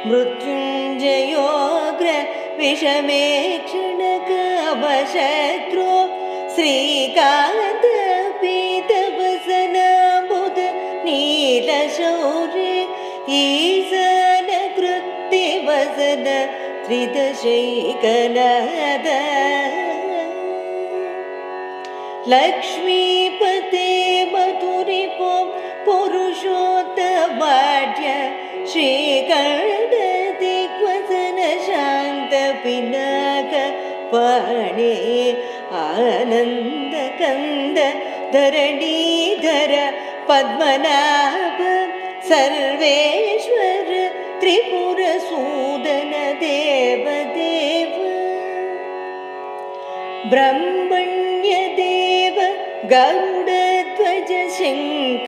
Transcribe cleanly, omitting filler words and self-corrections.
मृत्युञ्जयोग्र विषमेक्षणक अवशत्रो श्रीकान्त पीतवसनाम्बुद नीलशौर्य ईसन कृत्तिवसन त्रिदशैकनाद लक्ष्मीपते मधुरिपो पुरुषोत्तमाढ्य श्रीकण्ठ दिग्वसन शान्त पिनाक पाणे आनन्द कंद धरणीधर पद्मनाभ सर्वेश्वर त्रिपुरसूदन देवदेव ब्रह्मण्य देव गरुडध्वज शङ्कर